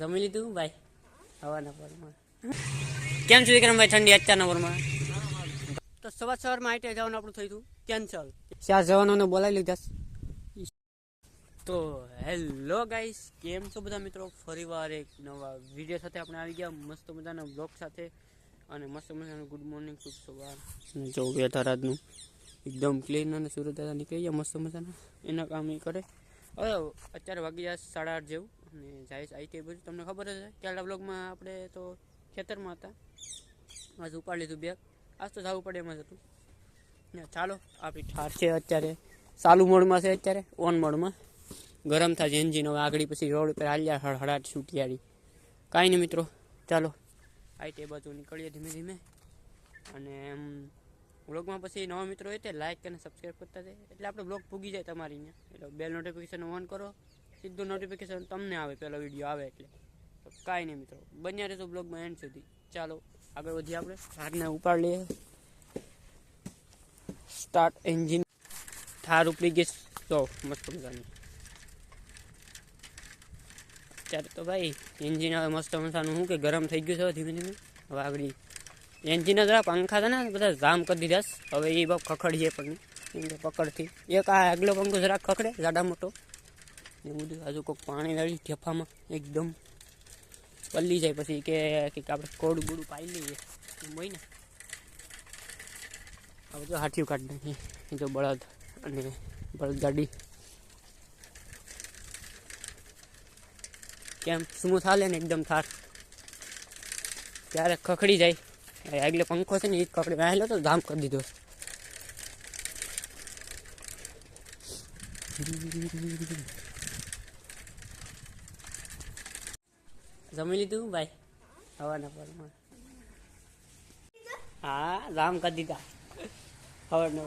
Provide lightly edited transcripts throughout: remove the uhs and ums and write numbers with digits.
જમી લીધું ભાઈ હવાના પરમાં? કેમ છો વિક્રમભાઈ? ઠંડી અત્યારના પરમાં તો સવારમાં આઈટી જવાનું આપણું થયું હતું કેન્સલ. ચાર જવાનોને બોલાવી લીધા. તો હેલો ગાઈસ, કેમ છો બધા મિત્રો? ફરીવાર એક નવા વિડીયો સાથે આપણે આવી ગયા મસ્ત મજાના બ્લોગ સાથે. અને મસ્ત મજાનું ગુડ મોર્નિંગ, શુભ સવાર. જો વેધર આજનું એકદમ ક્લીન અને સુરત દાદા નીકળી ગયા મસ્ત મજાના એના કામ એ કરે. હવે અત્યારે વાગી જાય 8:30 જેવું અને જાય આઈટી બધું તમને ખબર જ છે. પહેલા બ્લોગમાં આપણે તો ખેતરમાં હતા, આજ ઉપાડી લીધું બેગ. આજ તો જવું પડે એમ જ હતું. ચાલો આપણી ઠાર છે અત્યારે ચાલુ મોડમાં છે, અત્યારે ઓન મોડમાં ગરમ થાય એન્જિન. હવે આગળ પછી રોડ ઉપર હાલ્યા હળહળાટ છૂટિયારી કાંઈ નહીં મિત્રો. ચાલો આઈટી બાજુ નીકળીએ ધીમે ધીમે. અને બ્લોગમાં પછી નવા મિત્રો હોય તે લાઈક અને સબસ્ક્રાઈબ કરતા જાય એટલે આપણે બ્લોગ પૂગી જાય તમારી અહીંયા. એટલે બેલ નોટિફિકેશન ઓન કરો, સીધું નોટિફિકેશન તમને આવે, પહેલો વિડીયો આવે એટલે. તો કાંઈ નહીં મિત્રો, બન્યા રહેજો બ્લોગમાં એન્ડ સુધી. ચાલો આગળ વધીએ, આપણે ઠારને ઉપાડ લઈએ. Start engine. ઠાર ઉપડી ગઈ તો મસ્ત મજાની. અત્યારે તો ભાઈ એન્જિન હવે મસ્ત મજાનું શું કે ગરમ થઈ ગયું છે ધીમે ધીમે. હવે આગળ એન્જિન જરા પંખા હતા ને બધા જામ કરી દીધા. હવે એ બહુ ખખડીએ પણ નહીં પકડથી. એક આ આગલો પંખો જરાક ખખડે જાડા મોટો એ બધું. હજુ કોઈક પાણી વાળી ઠેફામાં એકદમ પલ્લી જાય પછી કે આપણે કોડું બોડું પાઈ લઈએ એમ હોય ને. હવે તો હાથીઓ કાઢી નાખીએ. એ તો બળદ અને બળદગાડી કેમ સ્મૂથ હાલે ને એકદમ થાર. ત્યારે ખખડી જાય. આગલે પંખો છે ને એ જ ખખડી વાહેલો તો જામ કરી દીધો. જમી લીધું ભાઈ હવાના પરમાં? હા જામ કરી દીધા હવાના.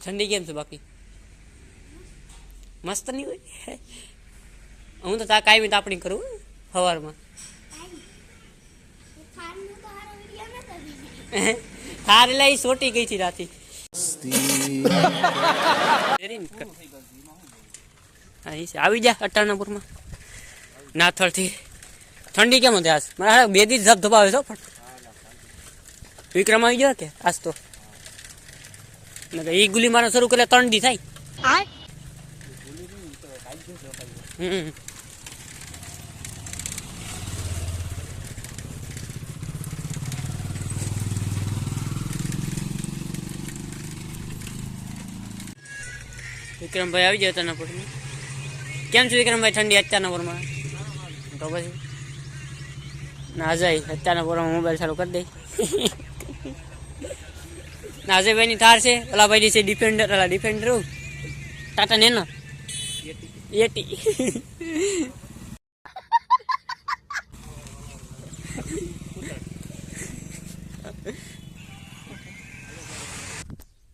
ઠંડી કેમ છે બાકી? મસ્ત નહીં હોય? હું તો તા કાંઈ તાપણી કરું સવારમાં. થાર એટલે સોટી ગઈ હતી રાતી. આવી જા અટાણાપુરમાં નાથળથી. ઠંડી કેમ હતી આજ? મારા 2 દિવસ ધબધબાવે છો પણ વિક્રમ આવી ગયો કે આજ તો એ ગુલી મારવાનું શરૂ કરે 3 દી થાય. વિક્રમભાઈ આવી જાય અચાનકપુરમાં. કેમ છો વિક્રમભાઈ? ઠંડી અચાનકપુરમાં તો પછી ના જાય અચાનકપુરમાં મોબાઈલ ચાલુ કરી દે. નાજયભાઈની થાર છે, ઓલા ભાઈની છે ડિફેન્ડર. ઓલા ડિફેન્ડર ટાટા નેનો એટી.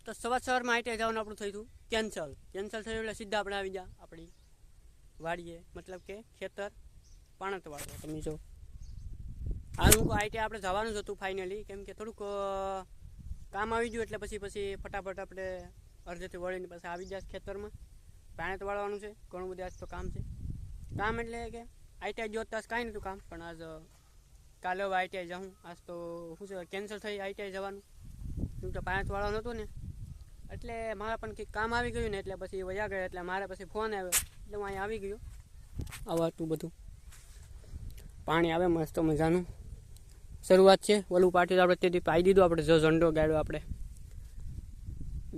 તો સવારમાં આઈટી જવાનું આપણું થયું હતું કેન્સલ થયું એટલે સીધા આપણે આવી ગયા આપણી વાડીએ, મતલબ કે ખેતર પાણત વાળવા. તમે જો હાલ હું આઈટી આપણે જવાનું જ હતું ફાઇનલી, કેમ કે થોડુંક કામ આવી ગયું એટલે પછી ફટાફટ આપણે અડધેથી વળીને પછી આવી જાય ખેતરમાં. પાણી તો વાળવાનું છે, ઘણું બધું આજ તો કામ છે. કામ એટલે કે આઈટીઆઈ જોતા કાંઈ નહોતું કામ, પણ આજ કાલે હવે આઈટીઆઈ જાઉં. આજ તો શું છે કેન્સલ થઈ આઈટીઆઈ જવાનું, કેમ કે પાણી વાળવાનું હતું ને એટલે મારે પણ કંઈક કામ આવી ગયું ને એટલે પછી વયા ગયા. એટલે મારે પછી ફોન આવ્યો એટલે હું અહીંયા આવી ગયો. આવતું બધું પાણી આવે મસ્ત મજાનું. શરૂઆત છે ઓલું પાટી આપણે તેથી પાઈ દીધું. આપણે જો ઝંડો ગાડ્યો, આપણે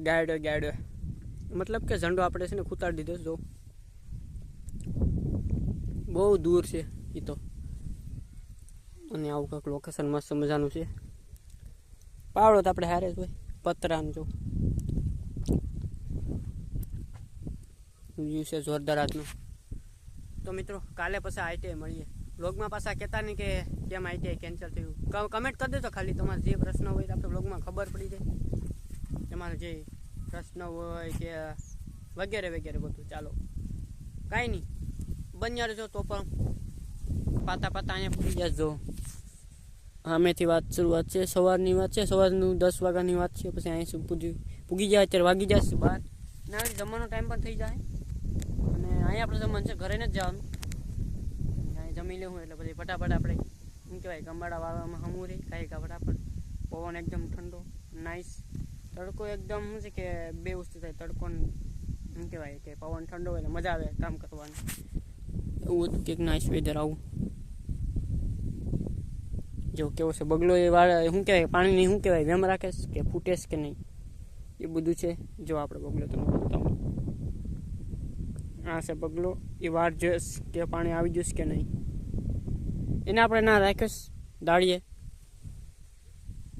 ગાડ્યો મતલબ કે ઝંડો આપણે છે ને ખૂતાડી દીધો. જો બહુ દૂર છે એ તો. અને આવું કંઈક લોકેશન મસ્ત મજાનું છે. પાવડો તો આપણે હારે જ હોય પતરાનું. જો વ્યૂ છે જોરદાર આજનો. તો મિત્રો કાલે પછી આઈટીઆઈ મળીએ. બ્લોગમાં પાછા કહેતા નહીં કે કેમ આઈટીઆઈ કેન્સલ થયું. કમેન્ટ કરી દેજો ખાલી તમારે જે પ્રશ્ન હોય તો આપણે બ્લોગમાં ખબર પડી જાય. તમારે જે પ્રશ્ન હોય કે વગેરે વગેરે બધું. ચાલો કાંઈ નહીં, બન્યા રહેજો. તો પણ પાતા અહીંયા પૂરી જજો. આમેથી વાત શરૂઆત છે, સવારની વાત છે. સવારનું 10 વાગ્યાની વાત છે. પછી અહીં પૂગી જાય અત્યારે વાગી જશે 12. ના જમવાનો ટાઈમ પણ થઈ જાય અને અહીંયા આપણે જમવાનું છે, ઘરે નથી જવાનું, અહીં જમી લેવું એટલે પછી ફટાફટ આપણે શું કહેવાય ગંબાડા વાળવામાં હમું રહી કાંઈ ફટાફટ. પવન એકદમ ઠંડો નાઇસ, તડકો એકદમ શું છે કે બે વસ્તુ થાય, તડકો શું કહેવાય કે પવન ઠંડો હોય એટલે મજા આવે કામ કરવાની. એવું હતું કંઈક નાઇસ વેધર આવું. જો કેવો છે બગલો એ વાળ શું કહેવાય પાણીની શું કહેવાય વેમ રાખે કે ફૂટેશ કે નહીં એ બધું છે. જો આપણે બગલો તમે બતાવો, આ છે બગલો, એ વાર જોઈશ કે પાણી આવી જશે કે નહીં, એને આપણે ના રાખીશ દાળીએ.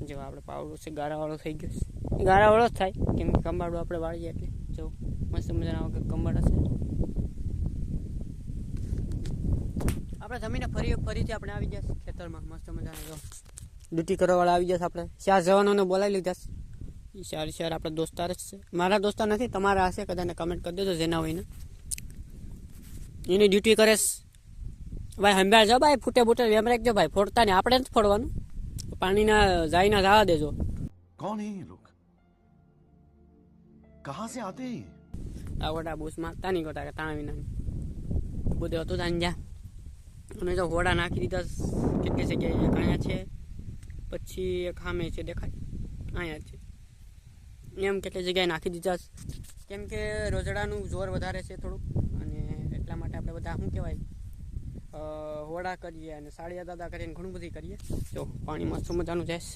જો આપણે પાવડો છે ગારાવાળો થઈ ગયો છે, ગારાવાળો જ થાય કેમ કે કંબાડું આપણે વાળીએ એટલે. જો મસ્ત મજાના વગર કંબાડા છે. આપણે જમીને ફરીથી આપણે આવી જશે ખેતરમાં મસ્ત મજાના. જો ડ્યુટી કરવાવાળા આવી જશે, આપણે 4 જવાનોને બોલાવી લીધા છે. એ 4 આપણે દોસ્તાર જ છે, મારા દોસ્તાર નથી, તમારા હશે કદાચ કમેન્ટ કરી દેજો જેના હોય ને. એની ડ્યુટી કરે ભાઈ, સંભાળ જાઓ ભાઈ, ફૂટે વેમ રાખજો ભાઈ, ફોડતા ને આપણે જ ફોડવાનું, પાણીના જાય ના જવા દેજો. કોણ હે લોગ, કહાં સે આતે હે? આ ગોટા બૂસ મારતા નહીં ગોટા તાણા વિના બધું હતું તાંજા. અને જો ઘોડા નાખી દીધા કેટલી જગ્યાએ, એક અહીંયા છે, પછી એક સામે છે દેખાય અહીંયા છે, એમ કેટલી જગ્યાએ નાખી દીધા કેમ કે રોજડાનું જોર વધારે છે થોડુંક, અને એટલા માટે આપણે બધા શું કહેવાય હોડા કરીએ અને સાડિયા દાદા કરીને ઘણું બધું કરીએ. જો પાણીમાં શું મજાનું જાય.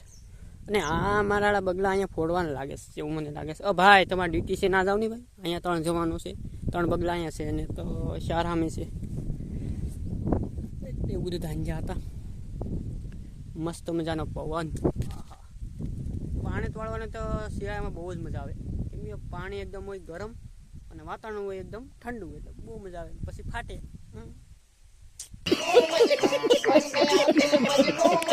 અને આ મારા બગલા અહીંયા ફોડવાનું લાગે છે એવું મને લાગે છે. ભાઈ તમારે ડ્યુટી છે ના જાવ નહીં ભાઈ, અહીંયા 3 જવાનું છે, 3 બગલા અહીંયા છે અને તો 4 સામે છે. એવું બધું ધાંજા હતા, મસ્ત મજાનો પવન. પાણી તોડવાને તો શિયાળામાં બહુ જ મજા આવે કેમ કે પાણી એકદમ હોય ગરમ અને વાતાવરણ હોય એકદમ ઠંડુ, એટલે બહુ મજા આવે. પછી ફાટે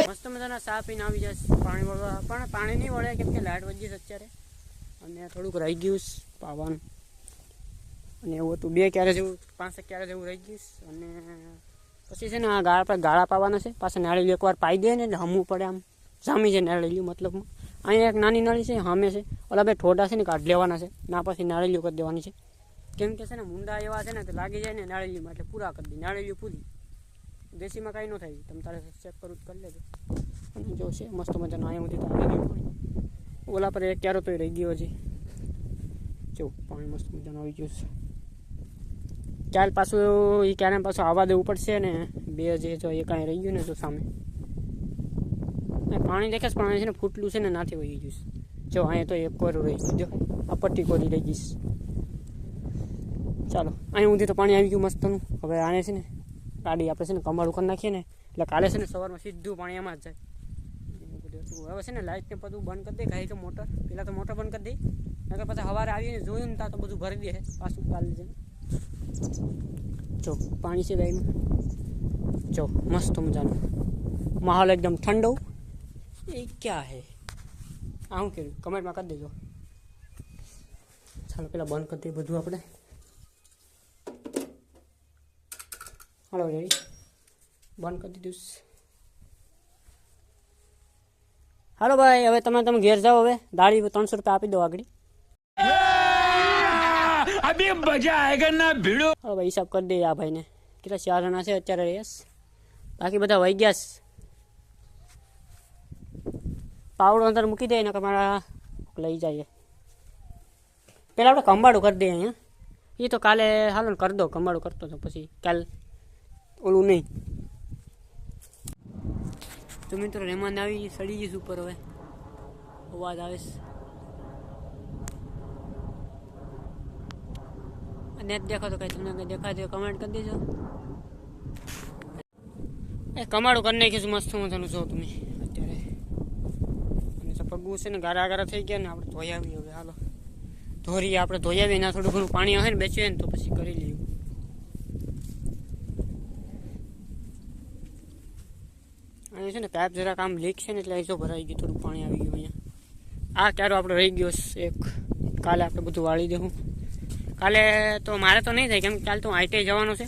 મસ્ત મજાના ચા પીને આવી જાય પાણી વળવા, પણ પાણી નહીં વળે કેમ કે લાઇટ વધી છે અત્યારે અને થોડુંક રહી ગયું પાવાનું, અને એવું હતું 2 ક્યારે જેવું 5 ક્યારે જેવું રહી ગયું. અને પછી છે ને આ ગાળા પાવાના છે, પાછા નાળિયું એકવાર પાઈ દે ને એટલે હમવું પડે, આમ જામી છે નાળિયું. મતલબમાં અહીંયા એક નાની નાળી છે સામે છે, ઓલા બે ઠોડા છે ને કાઢ લેવાના છે, ના પછી નાળિયું કરી દેવાની છે કેમ કે છે ને મુંડા એવા છે ને તો લાગી જાય ને નાળિયુંમાં, એટલે પૂરા કરી દે નાળિયું પૂરી. દેશીમાં કાંઈ ન થાય, તમે તારે ચેક કરવું કરી લેજો. અને જો છે મસ્ત મજાનો અહીંયા સુધી તો આવી ગયું પાણી, ઓલા પર એક ક્યારો તો રહી ગયો હજી. જો પાણી મસ્ત મજાનું આવી ગયું છે. ચાલ પાછું એ ક્યારે પાછું આવવા દેવું પડશે ને, 2 જે જો એ કાંઈ રહી ગયું ને તો સામે પાણી દેખાશ, પાણી છે ને ફૂટલું છે ને નાથી વહી ગયું. જો અહીંયા તો એક કોરું રહી ગયું, જો આ પટ્ટી કોરી રહી ગઈશ. ચાલો અહીં સુધી તો પાણી આવી ગયું મસ્તનું. હવે આને છે ને ગાડી આપણે છે ને કમાડું કરી નાખીએ ને એટલે કાલે છે ને સવારમાં સીધું પાણી એમાં જ જાય. હવે છે ને લાઇટને બધું બંધ કરી દે, કાંઈ કે મોટર પહેલાં તો મોટર બંધ કરી દે, નકર પછી સવારે આવીને જોયું ને ત્યાં તો બધું ભરી દે પાછું કાલે છે. જો પાણી છે ગાયમાં, જો મસ્ત મજાનું માહોલ એકદમ ઠંડો. એ ક્યાં હે આ શું કર્યું કમેન્ટમાં કરી દેજો. ચાલો પેલા બંધ કરી દઈએ બધું આપણે. હાલો રેડી બંધ કરી દીધું. હાલો ભાઈ હવે તમે ઘેર જાઓ, હવે દાળી 300 રૂપિયા આપી દો આગળ. અભી મજા આયેગા ના ભીડો. હવે ભાઈ હિસાબ કરી દઈએ આ ભાઈને, કેટલા 4 જણા છે અત્યારે, યસ બાકી બધા વહી ગયા છે. પાવડો અંદર મૂકી દઈએ ને તમારા લઈ જઈએ. પહેલાં આપણે કંબાડું કરી દઈએ અહીંયા, એ તો કાલે હાલો ને કરી દો, કંબાડું કરતો તો પછી કાલ ઓલું નહીં. તો મિત્રો રહેમાન આવી સડી જઈશ ઉપર, હવે અવાજ આવે છે નેટ દેખો તો કંઈ તમને કંઈ દેખાય તો કમેન્ટ કરી દેજો. એ કમાડું કરી નાખીશું મસ્ત મજાનું જો તમે અત્યારે. અને તો પગું છે ને ગારા થઈ ગયા ને, આપણે ધોઈ આવીએ હવે. હાલો ધોરીએ, આપણે ધોઈ આવીએ ના થોડું ઘણું પાણી આવે ને બેસીએ ને તો પછી કરી લઈએ. અહીંયા છે ને પાઇપ જરાક આમ લીક છે ને એટલે અહીં જો ભરાઈ ગયું, થોડું પાણી આવી ગયું અહીંયા. આ ક્યારો આપણે રહી ગયો એક, કાલે આપણે બધું વાળી દેવું. કાલે તો મારે તો નહીં થાય કેમ કે કાલે તો આઈટી જવાનું છે.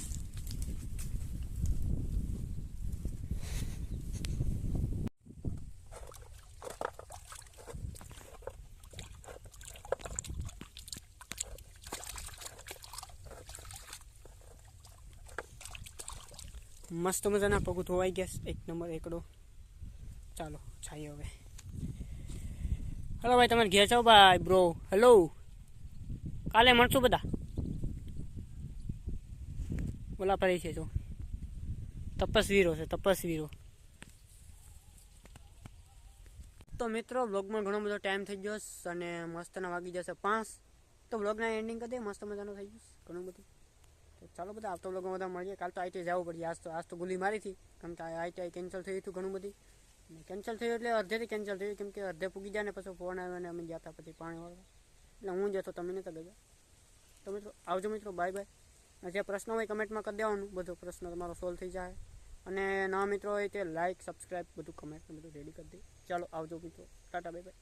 મસ્ત મજાના પગું ધોવાઈ ગયા એક નંબર એકડો. ચાલો જઈએ હવે. હલો ભાઈ તમારે ઘેર છો ભાઈ બ્રો. હેલો કાલે મળશું બધા. બોલા ફરી છે જો તપસ્વીરો છે તપસ્વીરો. તો મિત્રો વ્લોગમાં ઘણો બધો ટાઈમ થઈ ગયો અને મસ્તના વાગી જશે 5. તો વ્લોગના એન્ડિંગ કરી દે. મસ્ત મજાનો થઈ જશે ઘણું બધું. તો ચાલો બધા આવતો વ્લોગમાં બધા મળીએ. કાલ તો આઈટી જવું પડી. આજ તો ગુલી મારી હતી કેમ કે આઈટી કેન્સલ થયું હતું ઘણું બધી. કેન્સલ થયું એટલે અડધેથી કેન્સલ થયું કેમ કે અડધે પૂગી જાય ને પછી ફોન આવ્યો ને અમે ગયા હતા પછી પાણી વાળવા. એટલે હું જતો તમે નહોતા ગયા. તો મિત્રો આવજો મિત્રો બાય બાય. જે પ્રશ્ન હોય કમેન્ટમાં કરી દેવાનું. બધો પ્રશ્ન તમારો સોલ્વ થઈ જાય. અને નવા મિત્રો હોય તે લાઇક સબસ્ક્રાઈબ બધું કમેન્ટ બધું રેડી કરી દે. ચાલો આવજો મિત્રો ટાટા બાય બાય.